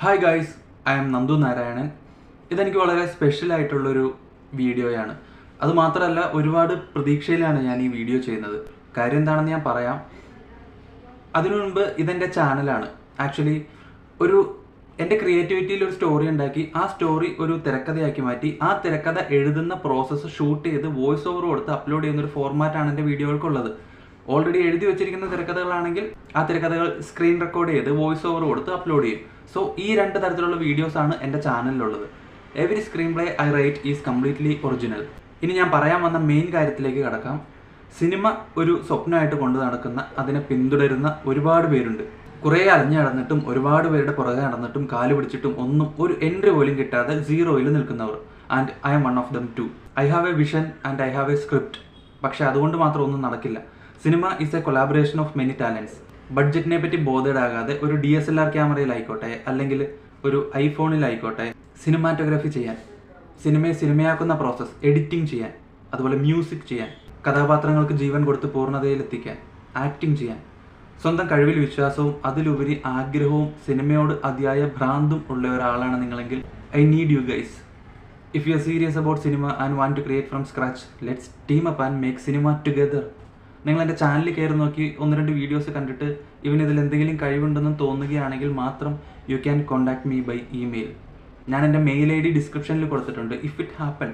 Hi guys, I M Nandu Narayanan. ഇതെനിക്ക് വളരെ special ആയിട്ടുള്ളൊരു വീഡിയോയാണ്. അതുമാത്രമല്ല, ഒരുപാട് പ്രതീക്ഷയിലാണ് ഞാൻ ഈ വീഡിയോ ചെയ്യുന്നത്. കാര്യം എന്താണെന്ന് ഞാൻ പറയാം. അതിനു മുൻപ് ഇതെൻ്റെ ചാനലാണ്. ആക്ച്വലി എൻ്റെ ക്രിയേറ്റിവിറ്റിയിൽ ഒരു സ്റ്റോറി ഉണ്ടാക്കി ആ സ്റ്റോറി ഒരു തിരക്കഥയാക്കി മാറ്റി ആ തിരക്കഥ എഴുതുന്ന പ്രോസസ്സ് ഷൂട്ട് ചെയ്ത് വോയിസ് ഓവർ കൊടുത്ത് അപ്ലോഡ് ചെയ്യുന്ന ഒരു ഫോർമാറ്റാണ് എൻ്റെ വീഡിയോകൾക്കുള്ളത്. ഓൾറെഡി എഴുതി വെച്ചിരിക്കുന്ന തിരക്കഥകളാണെങ്കിൽ ആ തിരക്കഥകൾ സ്ക്രീൻ റെക്കോർഡ് ചെയ്ത് വോയിസ് ഓവർ കൊടുത്ത് അപ്ലോഡ് ചെയ്യും. സോ ഈ രണ്ട് തരത്തിലുള്ള വീഡിയോസാണ് എൻ്റെ ചാനലിലുള്ളത്. Every screenplay I write is completely original. ഇനി ഞാൻ പറയാൻ വന്ന മെയിൻ കാര്യത്തിലേക്ക് കടക്കാം. സിനിമ ഒരു സ്വപ്നമായിട്ട് കൊണ്ടു നടക്കുന്ന, അതിനെ പിന്തുടരുന്ന ഒരുപാട് പേരുണ്ട്. കുറേ അലഞ്ഞു നടന്നിട്ടും ഒരുപാട് പേരുടെ പുറകെ നടന്നിട്ടും കാല് പിടിച്ചിട്ടും ഒന്നും ഒരു എൻട്രി പോലും കിട്ടാതെ സീറോയിൽ നിൽക്കുന്നവർ. And I am one of them too. I have a vision and I have a script. പക്ഷേ അതുകൊണ്ട് മാത്രം ഒന്നും നടക്കില്ല. Cinema is a collaboration of many talents. ബഡ്ജറ്റിനെ പറ്റി ബോധേഡാകാതെ ഒരു DSLR ക്യാമറയിലായിക്കോട്ടെ, അല്ലെങ്കിൽ ഒരു ഐഫോണിലായിക്കോട്ടെ, സിനിമാറ്റോഗ്രാഫി ചെയ്യാൻ, സിനിമയെ സിനിമയാക്കുന്ന പ്രോസസ്സ്, എഡിറ്റിംഗ് ചെയ്യാൻ, അതുപോലെ മ്യൂസിക് ചെയ്യാൻ, കഥാപാത്രങ്ങൾക്ക് ജീവൻ കൊടുത്ത് പൂർണ്ണതയിലെത്തിക്കാൻ, ആക്ടിങ് ചെയ്യാൻ, സ്വന്തം കഴിവിൽ വിശ്വാസവും അതിലുപരി ആഗ്രഹവും സിനിമയോട് അതിയായ ഭ്രാന്തും ഉള്ള ഒരാളാണ് നിങ്ങളെങ്കിൽ I need you guys. If you are serious about cinema and want to create from scratch, let's team up and make cinema together. നിങ്ങൾ എൻ്റെ ചാനലിൽ കയറി നോക്കി 1-2 വീഡിയോസ് കണ്ടിട്ട് ഇതിൽ എന്തെങ്കിലും കഴിവുണ്ടെന്ന് തോന്നുകയാണെങ്കിൽ മാത്രം you can contact me by email. ഞാൻ എൻ്റെ മെയിൽ ID ഡിസ്ക്രിപ്ഷനിൽ കൊടുത്തിട്ടുണ്ട്. If it happen,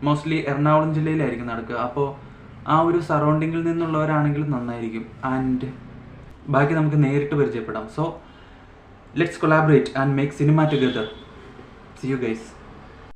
mostly Ernakulam ജില്ലയിലായിരിക്കും നടക്കുക. അപ്പോൾ ആ ഒരു സറൗണ്ടിങ്ങിൽ നിന്നുള്ളവരാണെങ്കിൽ നന്നായിരിക്കും. ആൻഡ് ബാക്കി നമുക്ക് നേരിട്ട് പരിചയപ്പെടാം. So let's collaborate and make cinema together. See you guys.